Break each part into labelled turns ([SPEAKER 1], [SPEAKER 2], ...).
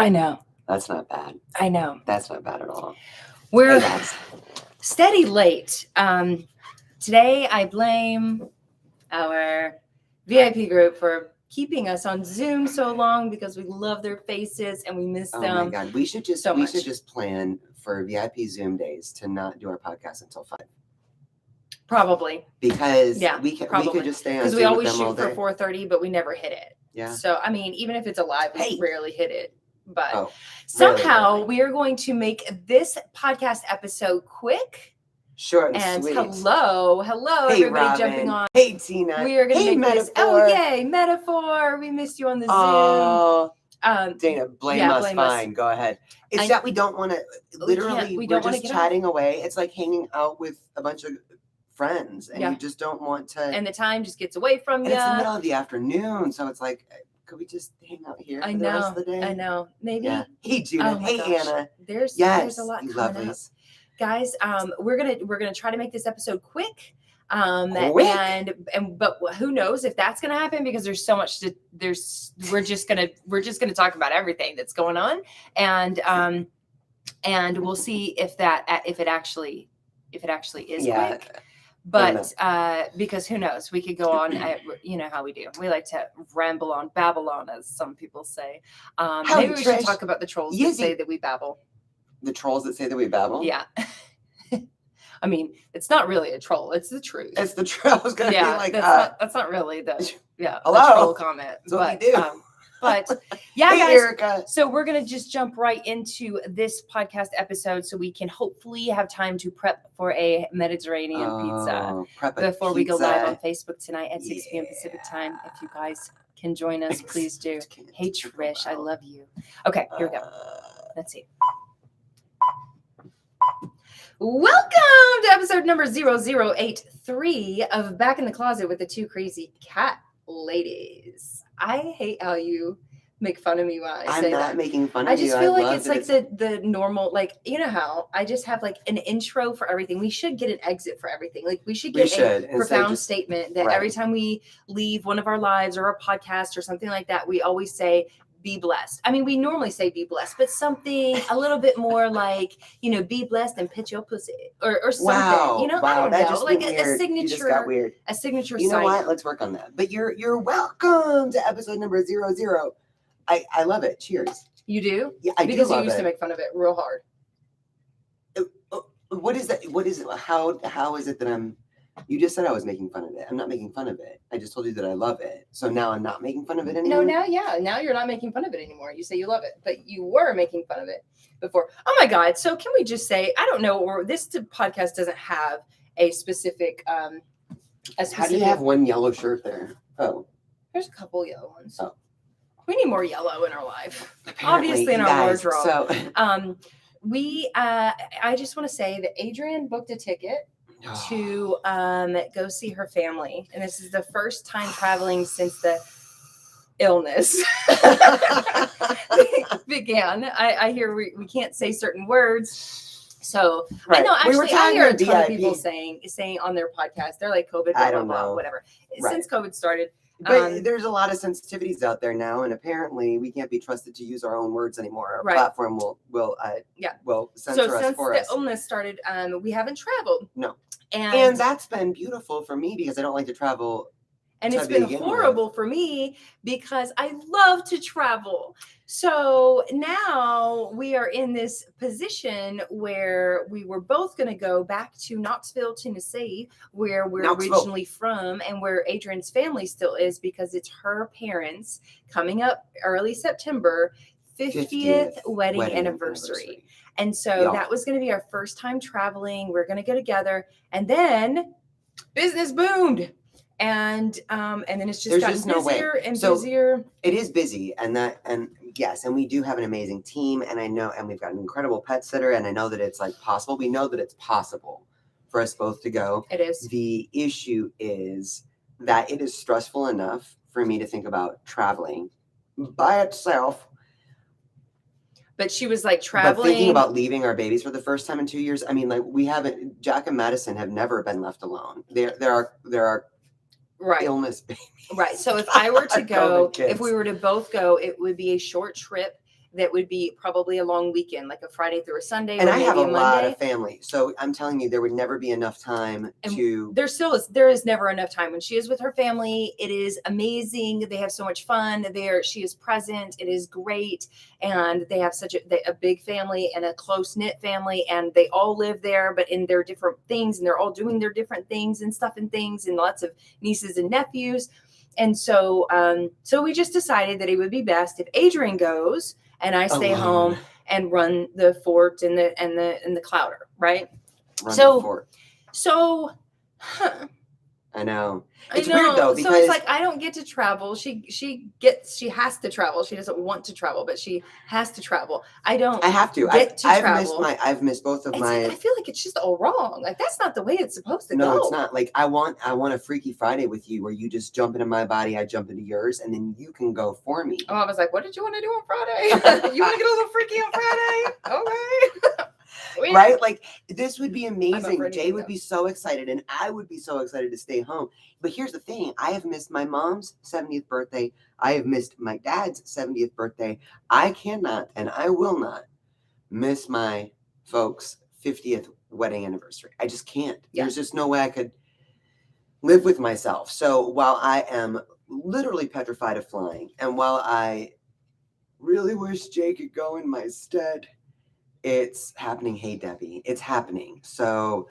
[SPEAKER 1] I know.
[SPEAKER 2] That's not bad.
[SPEAKER 1] I know.
[SPEAKER 2] That's not bad at all.
[SPEAKER 1] We're
[SPEAKER 2] Hey, guys.
[SPEAKER 1] steady late. Today I blame our VIP group for keeping us on Zoom so long because we love their faces and we miss
[SPEAKER 2] Oh
[SPEAKER 1] them.
[SPEAKER 2] my God. We should just plan for VIP Zoom days to not do our podcast until 5.
[SPEAKER 1] Probably.
[SPEAKER 2] Because we
[SPEAKER 1] probably.
[SPEAKER 2] could just stay on
[SPEAKER 1] because
[SPEAKER 2] Zoom
[SPEAKER 1] we always
[SPEAKER 2] with them all
[SPEAKER 1] shoot
[SPEAKER 2] day.
[SPEAKER 1] for 4:30, but we never hit it.
[SPEAKER 2] Yeah.
[SPEAKER 1] So I mean, even if it's a live, we rarely hit it. But
[SPEAKER 2] somehow
[SPEAKER 1] we are going to make this podcast episode quick.
[SPEAKER 2] Short and sweet.
[SPEAKER 1] Hello,
[SPEAKER 2] hey,
[SPEAKER 1] everybody
[SPEAKER 2] Robin.
[SPEAKER 1] jumping on.
[SPEAKER 2] Hey, Tina.
[SPEAKER 1] We are going to make
[SPEAKER 2] Metaphor.
[SPEAKER 1] this. Oh, yay, Metaphor. We missed you on the Zoom.
[SPEAKER 2] Dana, blame us. Fine, go ahead. It's that we don't want to, literally, we're just chatting away. It's like hanging out with a bunch of friends, and you just don't want to.
[SPEAKER 1] And the time just gets away from you.
[SPEAKER 2] It's the middle of the afternoon, so it's like, could we just hang out here for the rest of the day?
[SPEAKER 1] I know. Maybe.
[SPEAKER 2] Yeah. Hey, Judith. Hey, gosh. Anna.
[SPEAKER 1] There's a lot coming up. Guys, we're gonna try to make this episode quick. But who knows if that's gonna happen, because there's so much we're just gonna talk about everything that's going on, and we'll see if it actually is quick. But because who knows, we could go on. You know how we do. We like to ramble on, babble on, as some people say. Maybe we should talk about the trolls that say that we babble.
[SPEAKER 2] The trolls that say that we babble?
[SPEAKER 1] Yeah. I mean, it's not really a troll. It's the truth.
[SPEAKER 2] It's the truth. I was going to be like,
[SPEAKER 1] that's not really the troll comment.
[SPEAKER 2] That's what we do.
[SPEAKER 1] But yeah,
[SPEAKER 2] hey,
[SPEAKER 1] guys.
[SPEAKER 2] Erica.
[SPEAKER 1] So we're going to just jump right into this podcast episode so we can hopefully have time to prep for a Mediterranean pizza before we go live on Facebook tonight at 6 p.m. Pacific time. If you guys can join us, please do. Hey, Trish, I love you. Okay, here we go. Let's see. Welcome to episode number 0083 of Back in the Closet with the Two Crazy Cat Ladies. I hate how you make fun of me when I say that.
[SPEAKER 2] I'm not making fun of you.
[SPEAKER 1] I just feel like it's like the normal, like, you know how I just have like an intro for everything. We should get an exit for everything. Like we should get a profound statement that every time we leave one of our lives or a podcast or something like that, we always say, be blessed. I mean, we normally say be blessed, but something a little bit more like, be blessed and pitch your pussy or something.
[SPEAKER 2] Wow,
[SPEAKER 1] I don't know.
[SPEAKER 2] Just
[SPEAKER 1] like
[SPEAKER 2] a signature. You just got weird.
[SPEAKER 1] A signature.
[SPEAKER 2] You know what? Let's work on that. But you're welcome to episode number 00. I love it. Cheers.
[SPEAKER 1] You do?
[SPEAKER 2] Yeah, I do.
[SPEAKER 1] Because you used to make fun of it real hard.
[SPEAKER 2] What is that? What is it? How is it that you just said I was making fun of it. I'm not making fun of it. I just told you that I love it. So now I'm not making fun of it anymore?
[SPEAKER 1] No, now you're not making fun of it anymore. You say you love it, but you were making fun of it before. Oh my God. So can we just say, I don't know, or this podcast doesn't have a specific,
[SPEAKER 2] How do you have one yellow shirt there? Oh.
[SPEAKER 1] There's a couple yellow ones.
[SPEAKER 2] Oh.
[SPEAKER 1] We need more yellow in our life.
[SPEAKER 2] Apparently,
[SPEAKER 1] obviously in our wardrobe.
[SPEAKER 2] So.
[SPEAKER 1] I just want to say that Adrian booked a ticket to go see her family, and this is the first time traveling since the illness began. I hear we can't say certain words, so I know actually I hear a ton of people saying on their podcast, they're like COVID, blah, blah, blah, whatever. Since COVID started.
[SPEAKER 2] But there's a lot of sensitivities out there now, and apparently we can't be trusted to use our own words anymore. Our platform will censor us for us.
[SPEAKER 1] Since the illness started, we haven't traveled.
[SPEAKER 2] No. And that's been beautiful for me because I don't like to travel.
[SPEAKER 1] And it's been horrible for me because I love to travel. So now we are in this position where we were both going to go back to Knoxville, Tennessee, where we're originally from and where Adrian's family still is, because it's her parents coming up early September, 50th wedding anniversary. And so that was going to be our first time traveling. We're going to go together, and then business boomed. And then it's just gotten busier and busier.
[SPEAKER 2] It is busy, and yes, and we do have an amazing team, and I know, and we've got an incredible pet sitter, and I know that it's like possible. We know that it's possible for us both to go.
[SPEAKER 1] It is.
[SPEAKER 2] The issue is that it is stressful enough for me to think about traveling by itself.
[SPEAKER 1] But she was like traveling.
[SPEAKER 2] But thinking about leaving our babies for the first time in 2 years, I mean, like Jack and Madison have never been left alone. There are illness babies.
[SPEAKER 1] Right. So if I were to go, if we were to both go, it would be a short trip. that would be probably a long weekend, like a Friday through a Sunday.
[SPEAKER 2] And
[SPEAKER 1] or
[SPEAKER 2] I have a lot
[SPEAKER 1] Monday.
[SPEAKER 2] of family. So I'm telling you, there would never be enough time to.
[SPEAKER 1] There is never enough time. When she is with her family, it is amazing. They have so much fun there. She is present. It is great. And they have such a big family and a close knit family. And they all live there, but in their different things. And they're all doing their different things and stuff and things, and lots of nieces and nephews. And so, so we just decided that it would be best if Adrian goes and I stay home and run the fort and the Clowder, right?
[SPEAKER 2] Run the fort.
[SPEAKER 1] So,
[SPEAKER 2] I know. It's weird though, because
[SPEAKER 1] so it's like I don't get to travel. She has to travel. She doesn't want to travel, but she has to travel. I have to travel.
[SPEAKER 2] I've missed both of my.
[SPEAKER 1] I feel like it's just all wrong. Like that's not the way it's supposed to go.
[SPEAKER 2] No, it's not. Like I want a Freaky Friday with you, where you just jump into my body, I jump into yours, and then you can go for me.
[SPEAKER 1] Oh, I was like, what did you want to do on Friday? You want to get a little freaky on Friday? Okay.
[SPEAKER 2] Right? Like this would be amazing. Jay would be so excited and I would be so excited to stay home. But here's the thing. I have missed my mom's 70th birthday. I have missed my dad's 70th birthday. I cannot and I will not miss my folks' 50th wedding anniversary. I just can't. Yeah. There's just no way I could live with myself. So while I am literally petrified of flying, and while I really wish Jay could go in my stead, it's happening. Hey, Debbie, it's happening. So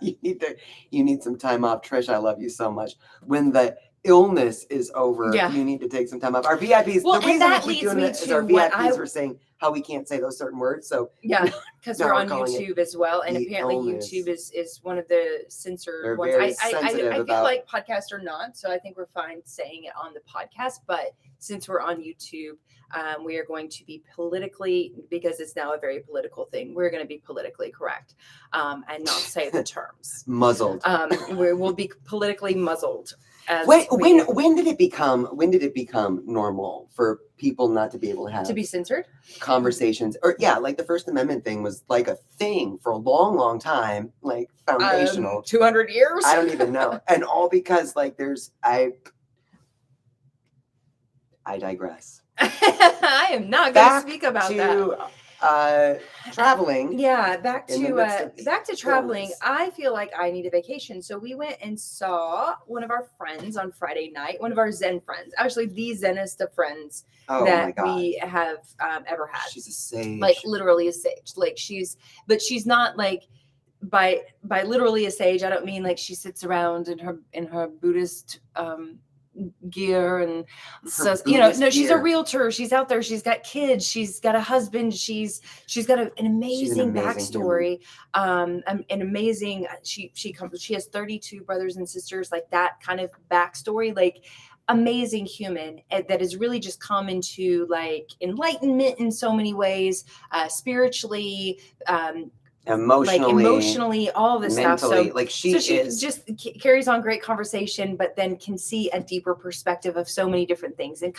[SPEAKER 2] you need some time off. Trish, I love you so much. When the illness is over, you need to take some time off. Our VIPs, the reason we keep doing it is our VIPs were saying how we can't say those certain words. So
[SPEAKER 1] yeah, because we're on YouTube as well. And apparently YouTube is one of the censored ones. I feel like podcasts are not. So I think we're fine saying it on the podcast. But since we're on YouTube, we are going to be politically, because it's now a very political thing, we're going to be politically correct and not say the terms.
[SPEAKER 2] Muzzled.
[SPEAKER 1] We'll be politically muzzled.
[SPEAKER 2] When did it become normal for people not to be able to
[SPEAKER 1] be censored
[SPEAKER 2] conversations? Or like the First Amendment thing was like a thing for a long time, like foundational.
[SPEAKER 1] 200 years?
[SPEAKER 2] I don't even know. And all because like I digress.
[SPEAKER 1] I am not going to speak about that.
[SPEAKER 2] Traveling.
[SPEAKER 1] Yeah, back to traveling. Illness. I feel like I need a vacation. So we went and saw one of our friends on Friday night, one of our Zen friends, actually the Zenest of friends that we have ever had.
[SPEAKER 2] She's a sage.
[SPEAKER 1] Like literally a sage. Like she's not like by literally a sage. I don't mean like she sits around in her Buddhist gear and so she's a realtor. She's out there. She's got kids. She's got a husband. She's got an amazing backstory. An amazing. She has 32 brothers and sisters. Like that kind of backstory. Like amazing human that has really just come into like enlightenment in so many ways, spiritually. Emotionally, all this stuff. So
[SPEAKER 2] like she
[SPEAKER 1] just carries on great conversation, but then can see a deeper perspective of so many different things and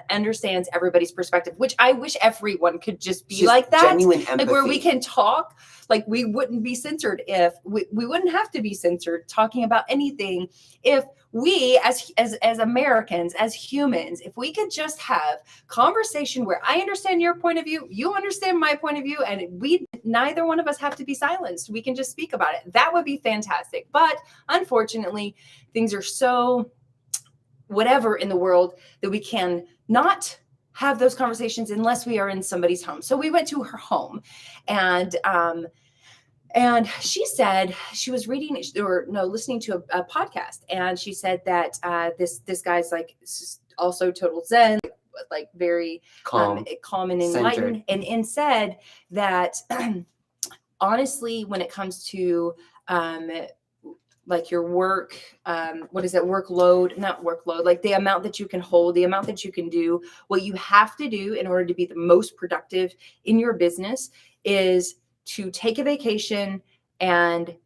[SPEAKER 1] understands everybody's perspective, which I wish everyone could just be like that.
[SPEAKER 2] Genuine empathy.
[SPEAKER 1] Like where we can talk, like we wouldn't be censored if we wouldn't have to be censored talking about anything if we as Americans, as humans, if we could just have conversation where I understand your point of view, you understand my point of view, and neither one of us have to be silenced. We can just speak about it. That would be fantastic. But unfortunately, things are so whatever in the world that we can not have those conversations unless we are in somebody's home. So we went to her home, and she said she was listening to a podcast, and she said that this guy's like also total Zen, like very calm and enlightened, and said that honestly, when it comes to like your work, not workload, like the amount that you can hold, the amount that you can do, what you have to do in order to be the most productive in your business is to take a vacation and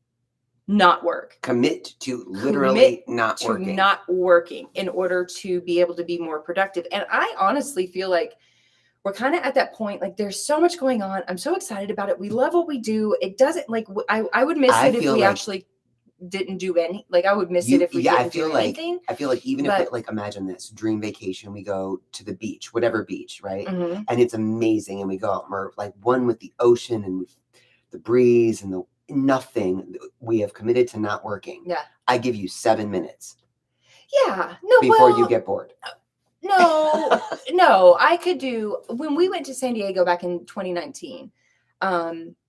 [SPEAKER 1] not work.
[SPEAKER 2] Commit to literally not
[SPEAKER 1] working in order to be able to be more productive. And I honestly feel like we're kind of at that point, like there's so much going on. I'm so excited about it. We love what we do. It doesn't like, I would miss it if we actually didn't do any, like I would miss it if we didn't do anything.
[SPEAKER 2] I feel like even if like imagine this dream vacation, we go to the beach, whatever beach, right?
[SPEAKER 1] Mm-hmm.
[SPEAKER 2] And it's amazing, and we go out and we're like one with the ocean and the breeze and the nothing. We have committed to not working.
[SPEAKER 1] Yeah.
[SPEAKER 2] I give you 7 minutes.
[SPEAKER 1] Yeah. No.
[SPEAKER 2] Before you get bored.
[SPEAKER 1] No, I could do, when we went to San Diego back in 2019,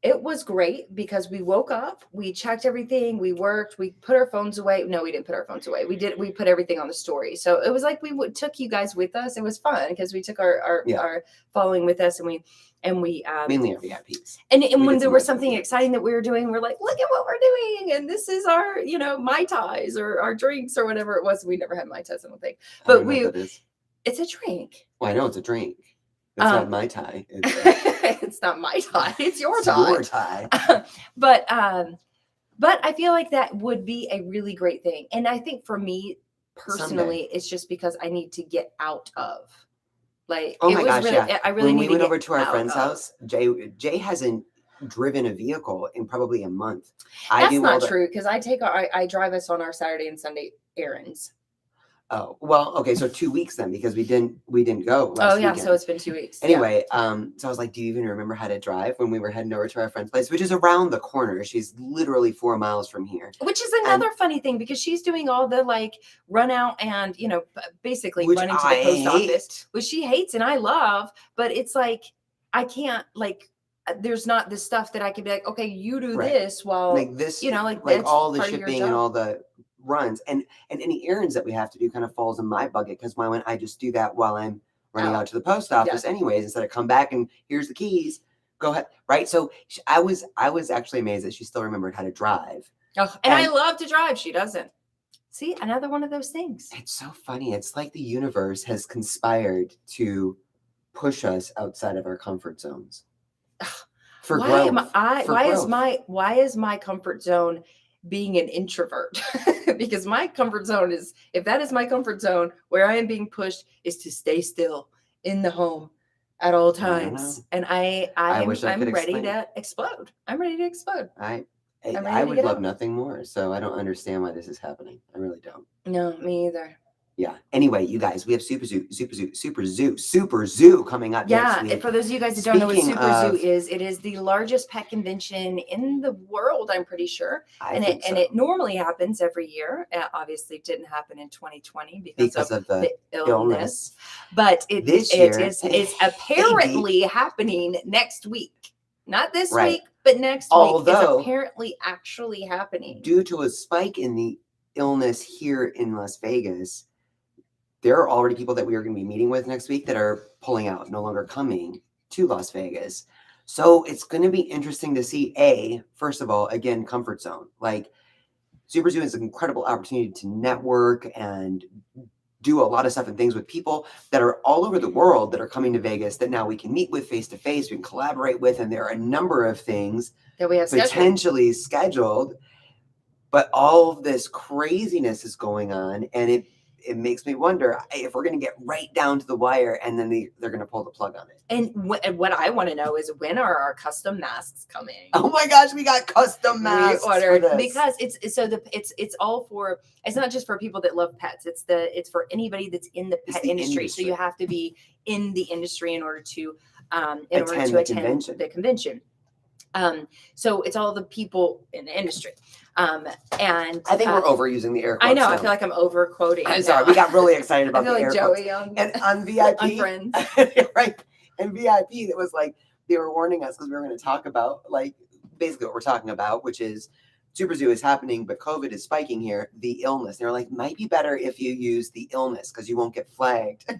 [SPEAKER 1] it was great because we woke up, we checked everything, we worked, we put our phones away. No, we didn't put our phones away. We put everything on the story. So it was like took you guys with us. It was fun because we took our following with us, and we mainly our VIPs. And when there was something exciting that we were doing, we're like, look at what we're doing, and this is our Mai Tais or our drinks or whatever it was. We never had Mai Tais, I don't think, but it's a drink.
[SPEAKER 2] Well, I know it's a drink. It's not Mai Tai.
[SPEAKER 1] It's not Mai Tai. It's your Tai.
[SPEAKER 2] Your Tai.
[SPEAKER 1] But I feel like that would be a really great thing. And I think for me personally, it's just because I need to get out of. Like,
[SPEAKER 2] oh my gosh, yeah.
[SPEAKER 1] I really need to get out. When we went over
[SPEAKER 2] to our friend's house, Jay hasn't driven a vehicle in probably a month.
[SPEAKER 1] That's not true, because I drive us on our Saturday and Sunday errands.
[SPEAKER 2] Oh, well, okay, so 2 weeks then, because we didn't go last weekend.
[SPEAKER 1] So it's been 2 weeks.
[SPEAKER 2] Anyway, so I was like, do you even remember how to drive when we were heading over to our friend's place, which is around the corner? She's literally 4 miles from here.
[SPEAKER 1] Which is another funny thing, because she's doing all the like run out and, basically running to the post office, which she hates and I love, but it's like, I can't there's not this stuff that I can be like, okay, you do this while
[SPEAKER 2] like this, like all the shipping and all the runs and any errands that we have to do kind of falls in my bucket, because why wouldn't I just do that while I'm running out to the post office anyways, instead of come back and here's the keys, go ahead, right? So I was actually amazed that she still remembered how to drive.
[SPEAKER 1] Oh, and I love to drive. She doesn't. See, another one of those things.
[SPEAKER 2] It's so funny. It's like the universe has conspired to push us outside of our comfort zones. For growth.
[SPEAKER 1] Why is my comfort zone being an introvert? Because my comfort zone is, if that is my comfort zone, where I am being pushed is to stay still in the home at all times. And I'm ready to explode. I'm ready to explode.
[SPEAKER 2] I would love nothing more. So I don't understand why this is happening. I really don't.
[SPEAKER 1] No, me either.
[SPEAKER 2] Yeah. Anyway, you guys, we have Super Zoo coming up next week.
[SPEAKER 1] For those of you guys that don't know what Super Zoo is, it is the largest pet convention in the world, I'm pretty sure. And it normally happens every year. It obviously didn't happen in 2020 because of the illness. But it is apparently happening next week. Not this week, but next week. It's apparently actually happening.
[SPEAKER 2] Due to a spike in the illness here in Las Vegas, there are already people that we are going to be meeting with next week that are pulling out, no longer coming to Las Vegas. So it's going to be interesting to see, first of all, again, comfort zone. Like, Super Zoo is an incredible opportunity to network and do a lot of stuff and things with people that are all over the world that are coming to Vegas that now we can meet with face to face, we can collaborate with, and there are a number of things
[SPEAKER 1] that we have
[SPEAKER 2] potentially scheduled. But all of this craziness is going on, and it makes me wonder if we're going to get right down to the wire, and then they're going to pull the plug on it.
[SPEAKER 1] And what I want to know is, when are our custom masks coming?
[SPEAKER 2] Oh my gosh, we got custom masks.
[SPEAKER 1] We ordered because it's all for, it's not just for people that love pets. It's for anybody that's in the pet industry. So you have to be in the industry in order to attend the convention. So it's all the people in the industry. And
[SPEAKER 2] I think we're overusing the air quotes.
[SPEAKER 1] I know. I feel like I'm over quoting.
[SPEAKER 2] I'm sorry. We got really excited about the air
[SPEAKER 1] Joey
[SPEAKER 2] quotes. And on VIP,
[SPEAKER 1] on Friends,
[SPEAKER 2] right? And VIP, it was like they were warning us because we were going to talk about basically what we're talking about, which is Super Zoo is happening, but COVID is spiking here. The illness. They're like, might be better if you use the illness because you won't get flagged.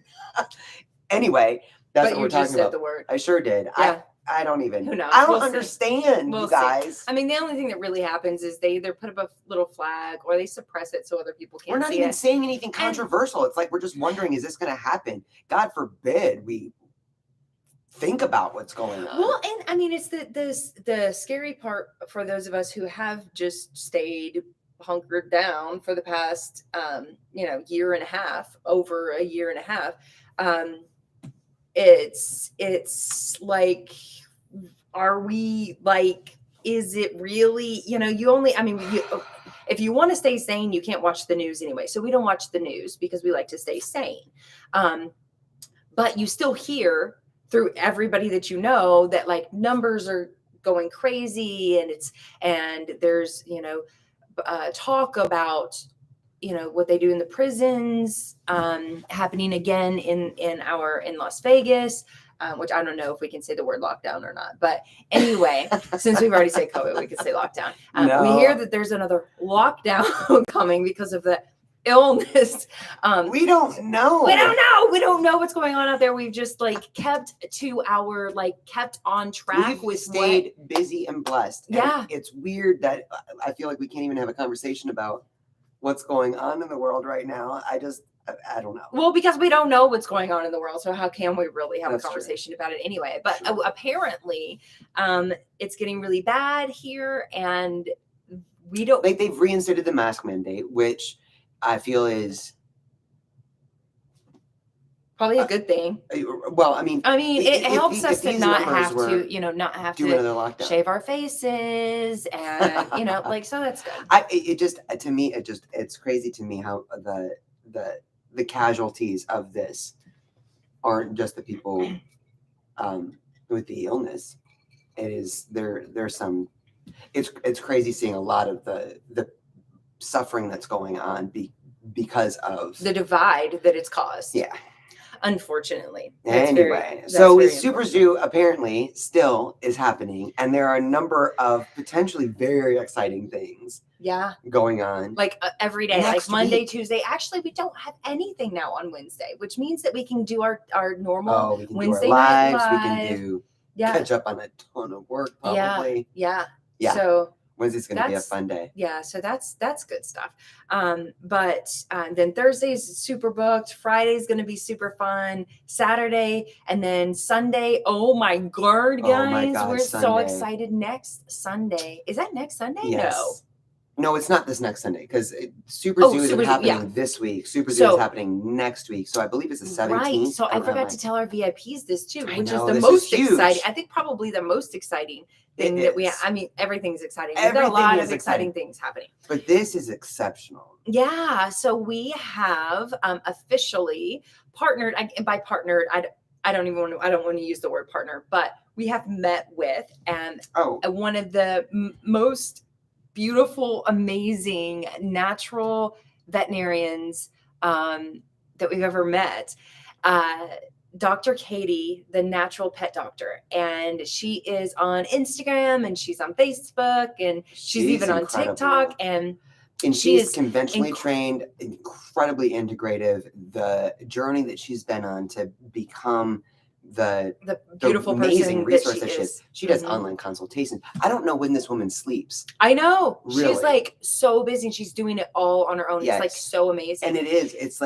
[SPEAKER 2] Anyway, that's what we're talking about.
[SPEAKER 1] The word.
[SPEAKER 2] I sure did.
[SPEAKER 1] Yeah.
[SPEAKER 2] I don't even.
[SPEAKER 1] Who knows?
[SPEAKER 2] I don't understand, you guys.
[SPEAKER 1] See. I mean, the only thing that really happens is they either put up a little flag or they suppress it so other people can't see it.
[SPEAKER 2] We're not even saying anything controversial. It's like we're just wondering, is this going to happen? God forbid we think about what's going on.
[SPEAKER 1] Well, and I mean, it's the scary part for those of us who have just stayed hunkered down for the past, year and a half, over a year and a half. It's like, are we like, is it really, if you want to stay sane, you can't watch the news anyway. So we don't watch the news because we like to stay sane. But you still hear through everybody that you know that like numbers are going crazy, and there's, talk about, what they do in the prisons, happening again in Las Vegas, which I don't know if we can say the word lockdown or not. But anyway, since we've already said COVID, we can say lockdown. We hear that there's another lockdown coming because of the illness.
[SPEAKER 2] We don't know.
[SPEAKER 1] We don't know what's going on out there. We've just kept on track.
[SPEAKER 2] We've stayed busy and blessed.
[SPEAKER 1] Yeah.
[SPEAKER 2] And it's weird that I feel like we can't even have a conversation about what's going on in the world right now. I don't know.
[SPEAKER 1] Well, because we don't know what's going on in the world. So how can we really have
[SPEAKER 2] That's
[SPEAKER 1] a conversation about it anyway? But
[SPEAKER 2] True.
[SPEAKER 1] Apparently, it's getting really bad here, and we don't.
[SPEAKER 2] They've reinstated the mask mandate, which I feel is
[SPEAKER 1] probably a good thing.
[SPEAKER 2] Well, I mean,
[SPEAKER 1] it helps us to not have to,
[SPEAKER 2] do another lockdown,
[SPEAKER 1] shave our faces, and so that's good.
[SPEAKER 2] It's crazy to me how the casualties of this aren't just the people with the illness. It's crazy seeing a lot of the suffering that's going on because of
[SPEAKER 1] the divide that it's caused.
[SPEAKER 2] Yeah.
[SPEAKER 1] Unfortunately.
[SPEAKER 2] So Super Zoo apparently still is happening, and there are a number of potentially very exciting things going on.
[SPEAKER 1] Every day,
[SPEAKER 2] Next
[SPEAKER 1] Monday,
[SPEAKER 2] week.
[SPEAKER 1] Tuesday. Actually, we don't have anything now on Wednesday, which means that we can do our normal
[SPEAKER 2] we can
[SPEAKER 1] Wednesday
[SPEAKER 2] do our lives.
[SPEAKER 1] night live.
[SPEAKER 2] We can do catch up on a ton of work probably.
[SPEAKER 1] Yeah.
[SPEAKER 2] So Wednesday's going to be a fun day.
[SPEAKER 1] Yeah, so that's good stuff. But then Thursday's super booked. Friday's going to be super fun. Saturday, and then Sunday. Oh my God, guys, we're
[SPEAKER 2] Sunday.
[SPEAKER 1] so excited. Next Sunday. Is that next Sunday?
[SPEAKER 2] Yes. No, it's not this next Sunday, because Super Zoo isn't happening this week. Super Zoo is happening next week. So I believe it's the 17th.
[SPEAKER 1] Right. So I forgot to tell our VIPs this too, which is the
[SPEAKER 2] this
[SPEAKER 1] most
[SPEAKER 2] is
[SPEAKER 1] exciting. I think probably the most exciting thing that we have. I mean, everything's exciting. We've got a lot of exciting things happening.
[SPEAKER 2] But this is exceptional.
[SPEAKER 1] Yeah. So we have officially partnered. By partnered, I don't want to use the word partner, but we have met with one of the most beautiful, amazing, natural veterinarians that we've ever met. Dr. Katie, the natural pet doctor. And she is on Instagram, and she's on Facebook, and she's even on TikTok. And
[SPEAKER 2] she's conventionally trained, incredibly integrative. The journey that she's been on to become the
[SPEAKER 1] beautiful
[SPEAKER 2] amazing resource
[SPEAKER 1] that
[SPEAKER 2] she is. She does online consultations. I don't know when this woman sleeps.
[SPEAKER 1] I know.
[SPEAKER 2] Really.
[SPEAKER 1] She's so busy, and she's doing it all on her own.
[SPEAKER 2] Yes.
[SPEAKER 1] It's so amazing.
[SPEAKER 2] And it's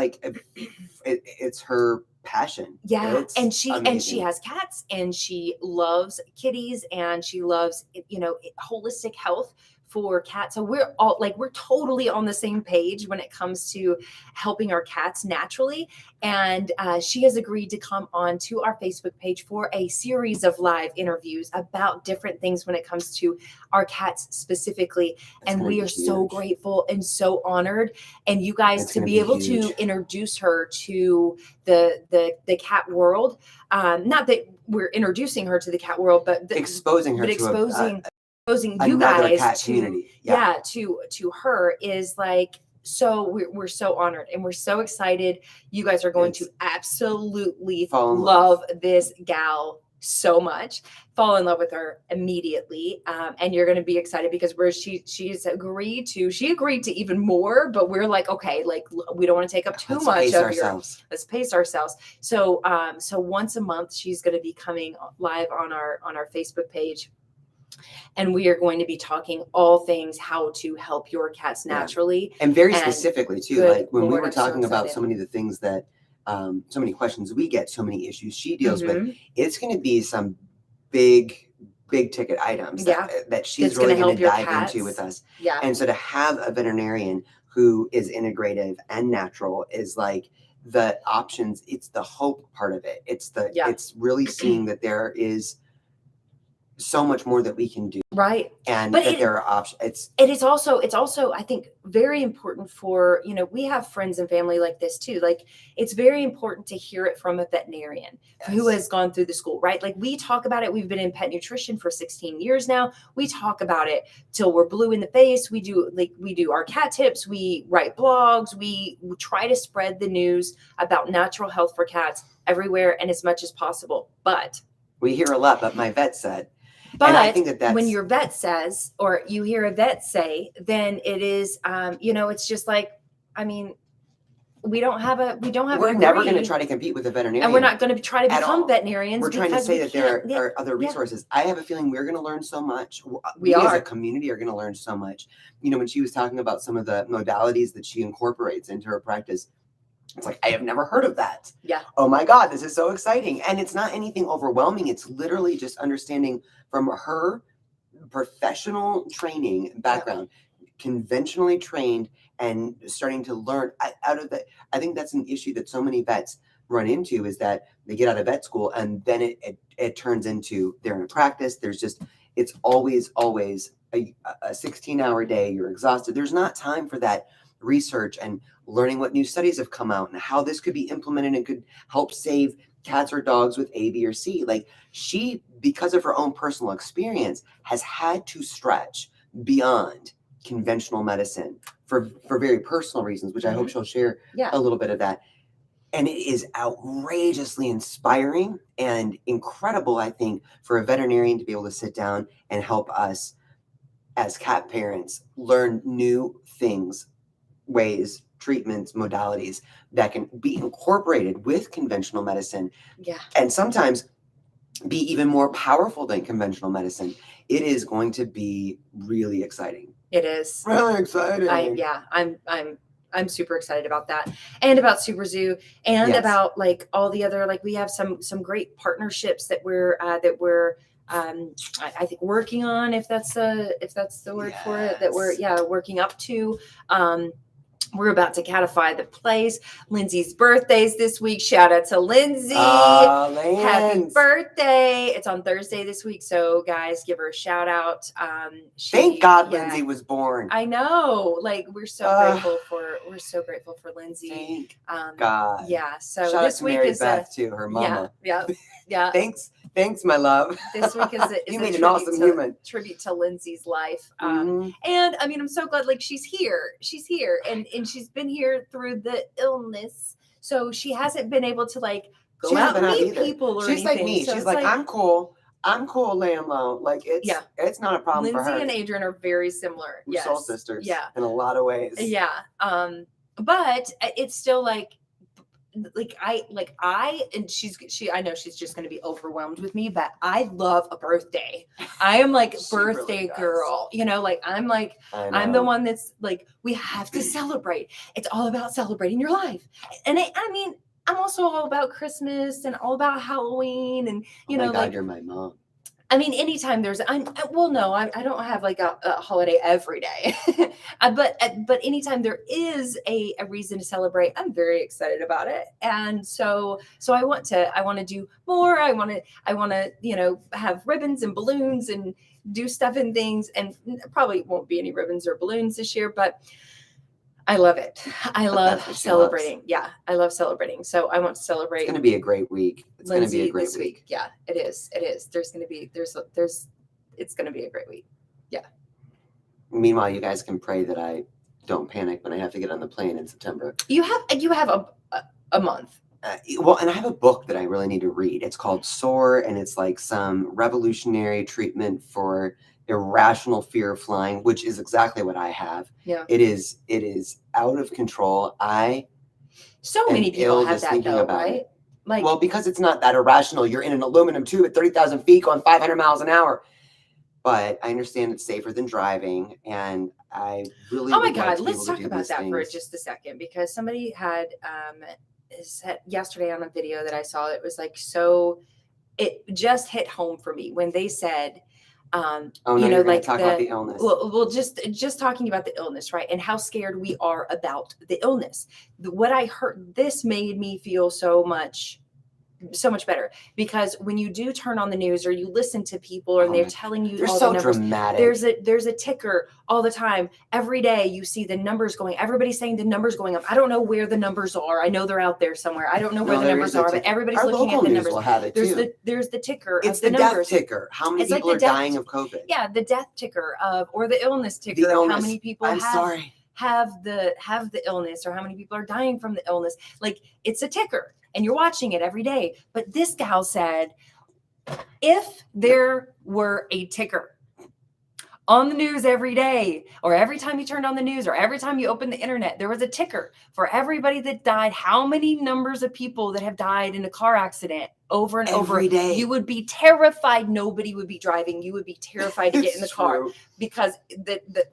[SPEAKER 2] it's her passion.
[SPEAKER 1] Yeah.
[SPEAKER 2] It's
[SPEAKER 1] and she
[SPEAKER 2] amazing.
[SPEAKER 1] has cats, and she loves kitties, and she loves, holistic health for cats. So we're all we're totally on the same page when it comes to helping our cats naturally. And she has agreed to come on to our Facebook page for a series of live interviews about different things when it comes to our cats specifically. And we are so grateful and so honored. And you guys to be able to introduce her to the cat world. Not that we're introducing her to the cat world, but
[SPEAKER 2] exposing her
[SPEAKER 1] exposing you
[SPEAKER 2] another
[SPEAKER 1] guys
[SPEAKER 2] cat
[SPEAKER 1] to
[SPEAKER 2] community.
[SPEAKER 1] To her is so we're so honored, and we're so excited. You guys are going to absolutely love this gal so much. Fall in love with her immediately, and you're going to be excited because she's agreed to even more. But we're okay, we don't want to take up too much of yours. Let's pace ourselves. So once a month she's going to be coming live on our Facebook page. And we are going to be talking all things how to help your cats naturally.
[SPEAKER 2] And very specifically too, when we were talking about so many of the things that, so many questions we get, so many issues she deals with, it's going to be some big ticket items that she's really going to dive into with us.
[SPEAKER 1] Yeah.
[SPEAKER 2] And so to have a veterinarian who is integrative and natural is the options. It's the hope part of it. It's it's really seeing that there is so much more that we can do.
[SPEAKER 1] Right.
[SPEAKER 2] And
[SPEAKER 1] but
[SPEAKER 2] that there are options.
[SPEAKER 1] It's also, I think, very important for, we have friends and family like this too. Like, it's very important to hear it from a veterinarian who has gone through the school, right? Like, we talk about it. We've been in pet nutrition for 16 years now. We talk about it till we're blue in the face. We do our cat tips. We write blogs. We try to spread the news about natural health for cats everywhere and as much as possible. But
[SPEAKER 2] we hear a lot, but my vet said.
[SPEAKER 1] But
[SPEAKER 2] and I think that's
[SPEAKER 1] when your vet says, or you hear a vet say, then it is, it's just like, I mean, we don't have.
[SPEAKER 2] We're never going to try to compete with a veterinarian,
[SPEAKER 1] and we're not going to try to become veterinarians.
[SPEAKER 2] We're trying to say that there are other resources. I have a feeling we're going to learn so much. We as a community are going to learn so much. When she was talking about some of the modalities that she incorporates into her practice, it's like, I have never heard of that.
[SPEAKER 1] Yeah.
[SPEAKER 2] Oh my God, this is so exciting. And it's not anything overwhelming. It's literally just understanding from her professional training background, conventionally trained, and starting to learn out of that. I think that's an issue that so many vets run into, is that they get out of vet school and then it turns into they're in a practice. It's always a 16-hour day. You're exhausted. There's not time for that research and learning what new studies have come out and how this could be implemented and could help save cats or dogs with A, B, or C. Like, she, because of her own personal experience, has had to stretch beyond conventional medicine for very personal reasons, which I hope she'll share a little bit of that. And it is outrageously inspiring and incredible, I think, for a veterinarian to be able to sit down and help us as cat parents learn new things, ways, treatments, modalities that can be incorporated with conventional medicine.
[SPEAKER 1] Yeah. And
[SPEAKER 2] sometimes be even more powerful than conventional medicine. It is going to be really exciting.
[SPEAKER 1] It is.
[SPEAKER 2] Really exciting.
[SPEAKER 1] I'm super excited about that, and about Super Zoo, and about like all the other, like, we have some great partnerships that we're I think working on, if that's the word for it, that we're working up to. We're about to catify the place. Lindsay's birthday's this week. Shout out to Lindsay. Happy birthday. It's on Thursday this week. So guys, give her a shout out.
[SPEAKER 2] Thank God Lindsay was born.
[SPEAKER 1] I know. Like, we're so grateful for Lindsay.
[SPEAKER 2] Thank God.
[SPEAKER 1] Yeah. So
[SPEAKER 2] shout
[SPEAKER 1] this
[SPEAKER 2] out to
[SPEAKER 1] week
[SPEAKER 2] Mary
[SPEAKER 1] is
[SPEAKER 2] Beth too, her mama.
[SPEAKER 1] Yeah.
[SPEAKER 2] Thanks, my love.
[SPEAKER 1] This week is
[SPEAKER 2] you made an awesome human.
[SPEAKER 1] Tribute to Lindsay's life. And I mean, I'm so glad, like, she's here. And she's been here through the illness. So she hasn't been able to, like, go out and meet people or anything.
[SPEAKER 2] She's like me. So she's like, I'm cool, laying low. Like, it's not a problem for her.
[SPEAKER 1] Lindsay and Adrian are very similar.
[SPEAKER 2] We're soul sisters. Yeah. In a lot of ways.
[SPEAKER 1] Yeah. But it's still like I know she's just going to be overwhelmed with me, but I love a birthday. I am like birthday really girl, like I'm the one that's like, we have to celebrate. It's all about celebrating your life. And I mean, I'm also all about Christmas and all about Halloween, and
[SPEAKER 2] God, you're my mom.
[SPEAKER 1] I mean, anytime there's, I don't have like a holiday every day, but anytime there is a reason to celebrate, I'm very excited about it. And so I want to do more. I want to, have ribbons and balloons and do stuff and things, and probably won't be any ribbons or balloons this year, but I love it. I love celebrating. Yeah, I love celebrating. So I want to celebrate.
[SPEAKER 2] It's going to be a great week. It's going to be a great week.
[SPEAKER 1] Yeah, it is. It's going to be a great week. Yeah.
[SPEAKER 2] Meanwhile, you guys can pray that I don't panic when I have to get on the plane in September.
[SPEAKER 1] You have a month.
[SPEAKER 2] And I have a book that I really need to read. It's called SOAR, and it's like some revolutionary treatment for irrational fear of flying, which is exactly what I have.
[SPEAKER 1] Yeah.
[SPEAKER 2] It is out of control.
[SPEAKER 1] So many people have that though, right?
[SPEAKER 2] Like, well, because it's not that irrational. You're in an aluminum tube at 30,000 feet going 500 miles an hour. But I understand it's safer than driving, and I really.
[SPEAKER 1] Oh my God! Let's talk about that for just a second, because somebody had said yesterday on a video that I saw. It was like, so it just hit home for me when they said,
[SPEAKER 2] talk about the illness.
[SPEAKER 1] Well, just talking about the illness, right? And how scared we are about the illness. What I heard, this made me feel so much so much better, because when you do turn on the news or you listen to people and they're telling you
[SPEAKER 2] they're
[SPEAKER 1] all
[SPEAKER 2] so
[SPEAKER 1] the numbers,
[SPEAKER 2] dramatic.
[SPEAKER 1] there's a ticker all the time. Every day you see the numbers going. Everybody's saying the numbers going up. I don't know where the numbers are. I know they're out there somewhere. I don't know where the numbers are, but everybody's looking at the numbers.
[SPEAKER 2] Will have it too.
[SPEAKER 1] There's the ticker.
[SPEAKER 2] It's
[SPEAKER 1] of the numbers.
[SPEAKER 2] Death ticker. How many people are dying of COVID?
[SPEAKER 1] Yeah, the death ticker or the illness ticker. Of how many people have the illness, or how many people are dying from the illness. Like, it's a ticker. And you're watching it every day. But this gal said, if there were a ticker on the news every day, or every time you turned on the news, or every time you opened the internet, there was a ticker for everybody that died, how many numbers of people that have died in a car accident over and over
[SPEAKER 2] every day,
[SPEAKER 1] you would be terrified. Nobody would be driving. You would be terrified to get in the car, because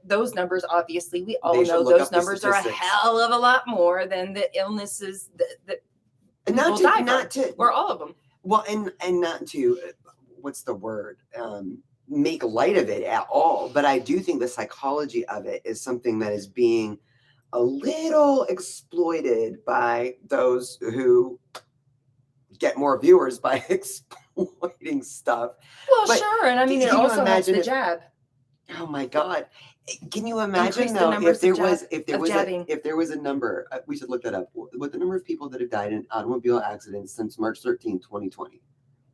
[SPEAKER 1] those numbers, obviously, we all know those numbers are a hell of a lot more than the illnesses that not to or all of them.
[SPEAKER 2] Well, and not to, what's the word, make light of it at all. But I do think the psychology of it is something that is being a little exploited by those who get more viewers by exploiting stuff.
[SPEAKER 1] Well, but sure. And I mean, it also helps the jab.
[SPEAKER 2] Oh my God. Can you imagine though, if there was a number, we should look that up, what the number of people that have died in automobile accidents since March 13, 2020,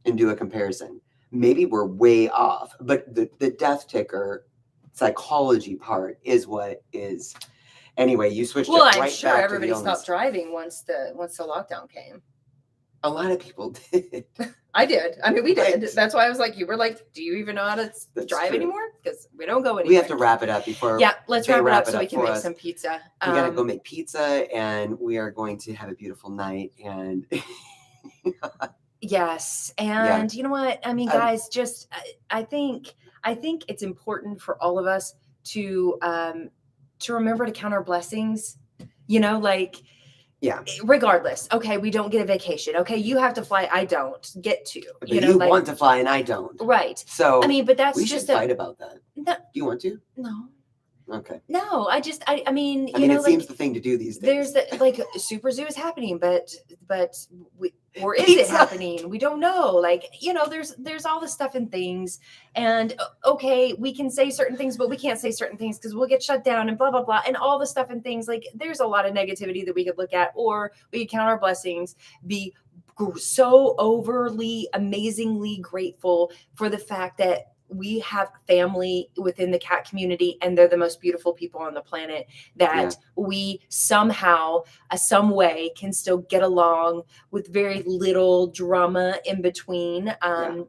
[SPEAKER 2] and do a comparison. Maybe we're way off, but the death ticker psychology part is what is. Anyway, you switched.
[SPEAKER 1] Well, I'm sure everybody stopped driving once the lockdown came.
[SPEAKER 2] A lot of people did.
[SPEAKER 1] I did. I mean, we did. That's why I was like, you were like, do you even know how to drive anymore? Because we don't go anywhere.
[SPEAKER 2] We have to wrap it up before.
[SPEAKER 1] Yeah, let's wrap it up so we can make some pizza.
[SPEAKER 2] We got to go make pizza, and we are going to have a beautiful night. And
[SPEAKER 1] yes. And you know what? I mean, guys, just, I think it's important for all of us to remember to count our blessings, like,
[SPEAKER 2] yeah.
[SPEAKER 1] Regardless. Okay, we don't get a vacation. Okay, you have to fly. I don't get to.
[SPEAKER 2] But you want to fly and I don't.
[SPEAKER 1] Right.
[SPEAKER 2] So
[SPEAKER 1] I mean, but that's
[SPEAKER 2] we should fight about that.
[SPEAKER 1] No,
[SPEAKER 2] do you want to?
[SPEAKER 1] No.
[SPEAKER 2] Okay.
[SPEAKER 1] No, I mean,
[SPEAKER 2] it seems the thing to do these days.
[SPEAKER 1] There's Super Zoo is happening, but or is it happening? We don't know. There's all this stuff and things, and okay, we can say certain things, but we can't say certain things because we'll get shut down and blah blah blah, and all the stuff and things. Like, there's a lot of negativity that we could look at, or we could count our blessings, be so overly, amazingly grateful for the fact that we have family within the cat community, and they're the most beautiful people on the planet, that we somehow, some way, can still get along with very little drama in between, and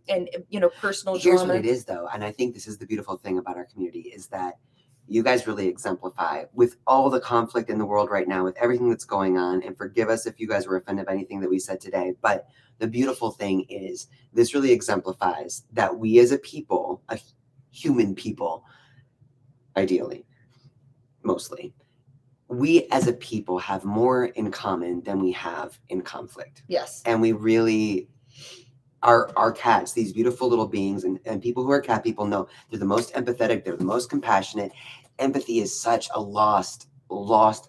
[SPEAKER 1] personal drama.
[SPEAKER 2] Here's what it is, though, and I think this is the beautiful thing about our community, is that you guys really exemplify, with all the conflict in the world right now, with everything that's going on, and forgive us if you guys were offended by anything that we said today, but the beautiful thing is this really exemplifies that we as a people, a human people, ideally, mostly, we as a people have more in common than we have in conflict.
[SPEAKER 1] Yes.
[SPEAKER 2] And we really, our cats, these beautiful little beings, and people who are cat people know they're the most empathetic, they're the most compassionate. Empathy is such a lost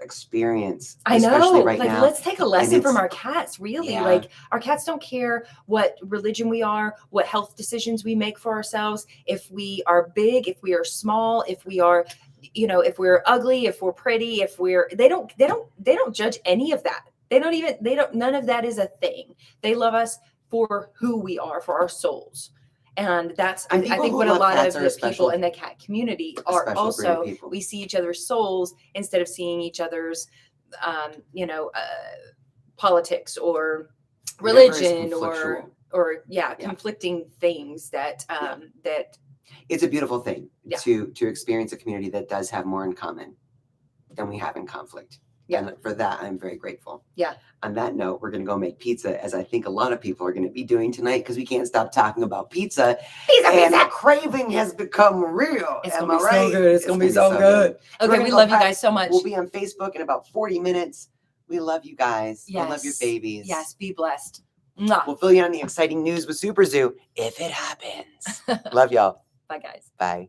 [SPEAKER 2] experience.
[SPEAKER 1] I know.
[SPEAKER 2] Especially right now.
[SPEAKER 1] Let's take a lesson from our cats, really. Yeah. Our cats don't care what religion we are, what health decisions we make for ourselves, if we are big, if we are small, if we are, if we're ugly, if we're pretty, they don't judge any of that. None of that is a thing. They love us for who we are, for our souls. And that's, I think, what a lot of the people in the cat community are also. We see each other's souls instead of seeing each other's, politics or religion or conflicting things that
[SPEAKER 2] it's a beautiful thing to experience a community that does have more in common than we have in conflict. Yeah. And for that, I'm very grateful.
[SPEAKER 1] Yeah.
[SPEAKER 2] On that note, we're going to go make pizza, as I think a lot of people are going to be doing tonight, because we can't stop talking about pizza. And the craving has become real.
[SPEAKER 1] It's going to be so good. It's going to be so good. Okay, we love you guys so much.
[SPEAKER 2] We'll be on Facebook in about 40 minutes. We love you guys.
[SPEAKER 1] Yes.
[SPEAKER 2] We love your babies.
[SPEAKER 1] Yes, be blessed. Mwah.
[SPEAKER 2] We'll fill you on the exciting news with Super Zoo if it happens. Love y'all.
[SPEAKER 1] Bye, guys.
[SPEAKER 2] Bye.